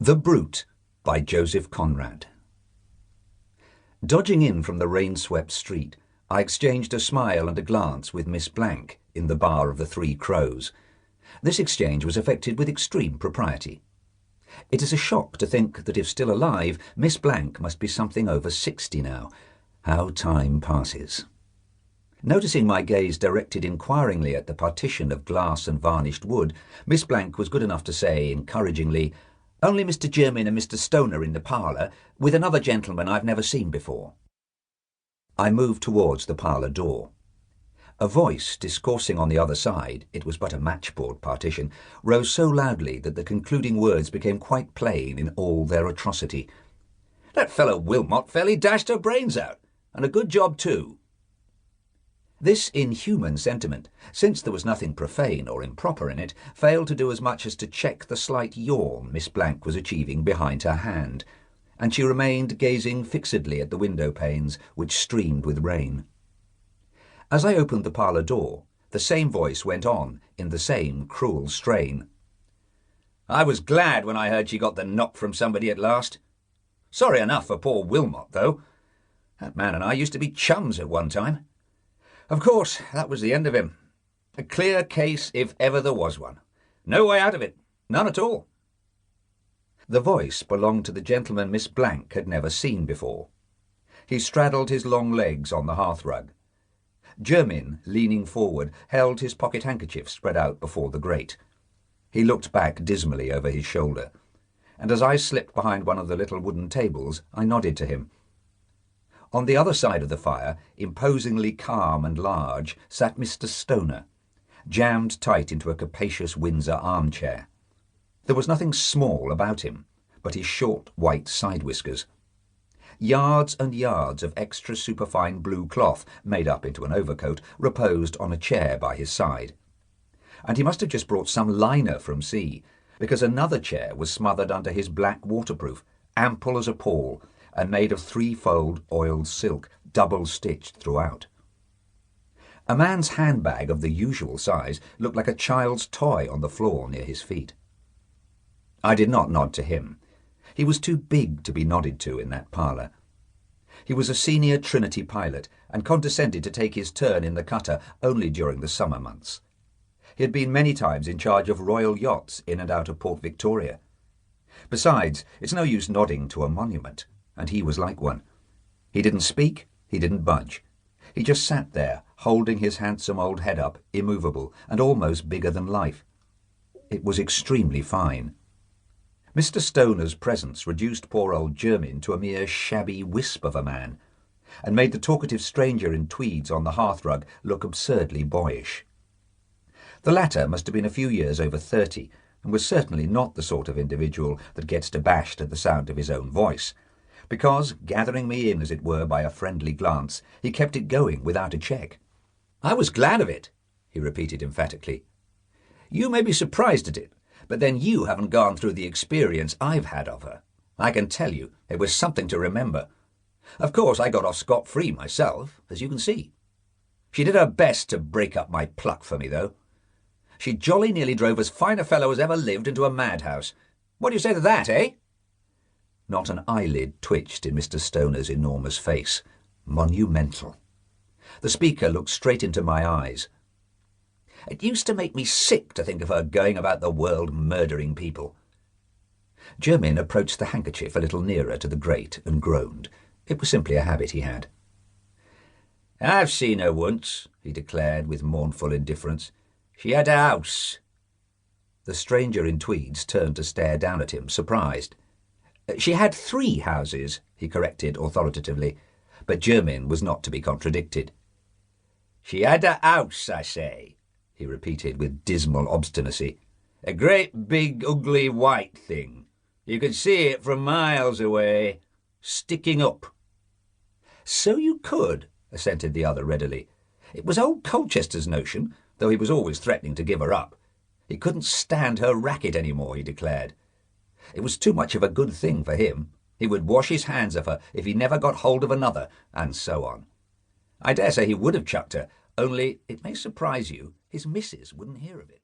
The Brute by Joseph Conrad. Dodging in from the rain-swept street, I exchanged a smile and a glance with Miss Blank in the bar of the Three Crows. This exchange was effected with extreme propriety. It is a shock to think that if still alive, Miss Blank must be something over 60 now. How time passes. Noticing my gaze directed inquiringly at the partition of glass and varnished wood, Miss Blank was good enough to say encouragingly, "Only Mr. Jermyn and Mr. Stoner in the parlour, with another gentleman I've never seen before." I moved towards the parlour door. A voice discoursing on the other side, it was but a matchboard partition, rose so loudly that the concluding words became quite plain in all their atrocity. "That fellow Wilmot fairly dashed her brains out, and a good job too." This inhuman sentiment, since there was nothing profane or improper in it, failed to do as much as to check the slight yawn Miss Blank was achieving behind her hand, and she remained gazing fixedly at the window-panes, which streamed with rain. As I opened the parlour door, the same voice went on in the same cruel strain. "I was glad when I heard she got the knock from somebody at last. Sorry enough for poor Wilmot, though. That man and I used to be chums at one time. Of course, that was the end of him. A clear case if ever there was one. No way out of it. None at all." The voice belonged to the gentleman Miss Blank had never seen before. He straddled his long legs on the hearthrug. Jermyn, leaning forward, held his pocket handkerchief spread out before the grate. He looked back dismally over his shoulder, and as I slipped behind one of the little wooden tables, I nodded to him. On the other side of the fire, imposingly calm and large, sat Mr. Stoner, jammed tight into a capacious Windsor armchair. There was nothing small about him, but his short white side-whiskers. Yards and yards of extra superfine blue cloth, made up into an overcoat, reposed on a chair by his side. And he must have just brought some liner from sea, because another chair was smothered under his black waterproof, ample as a pall, and made of threefold oiled silk, double-stitched throughout. A man's handbag of the usual size looked like a child's toy on the floor near his feet. I did not nod to him. He was too big to be nodded to in that parlour. He was a senior Trinity pilot, and condescended to take his turn in the cutter only during the summer months. He had been many times in charge of royal yachts in and out of Port Victoria. Besides, it's no use nodding to a monument, and he was like one. He didn't speak, he didn't budge. He just sat there, holding his handsome old head up, immovable, and almost bigger than life. It was extremely fine. Mr. Stoner's presence reduced poor old Jermyn to a mere shabby wisp of a man, and made the talkative stranger in tweeds on the hearthrug look absurdly boyish. The latter must have been a few years over 30, and was certainly not the sort of individual that gets abashed at the sound of his own voice, because, gathering me in as it were by a friendly glance, he kept it going without a check. "I was glad of it," he repeated emphatically. "You may be surprised at it, but then you haven't gone through the experience I've had of her. I can tell you, it was something to remember. Of course, I got off scot-free myself, as you can see. She did her best to break up my pluck for me, though. She jolly nearly drove as fine a fellow as ever lived into a madhouse. What do you say to that, eh?" Not an eyelid twitched in Mr. Stoner's enormous face. Monumental. The speaker looked straight into my eyes. "It used to make me sick to think of her going about the world murdering people." Jermyn approached the handkerchief a little nearer to the grate and groaned. It was simply a habit he had. "I've seen her once," he declared with mournful indifference. "She had a house." The stranger in tweeds turned to stare down at him, surprised. "She had 3 houses," he corrected authoritatively, but Jermyn was not to be contradicted. "She had a house, I say," he repeated with dismal obstinacy. "A great big ugly white thing. You could see it from miles away, sticking up." "So you could," assented the other readily. "It was old Colchester's notion, though he was always threatening to give her up. He couldn't stand her racket any more, he declared. It was too much of a good thing for him. He would wash his hands of her if he never got hold of another, and so on. I dare say he would have chucked her, only, it may surprise you, his missus wouldn't hear of it.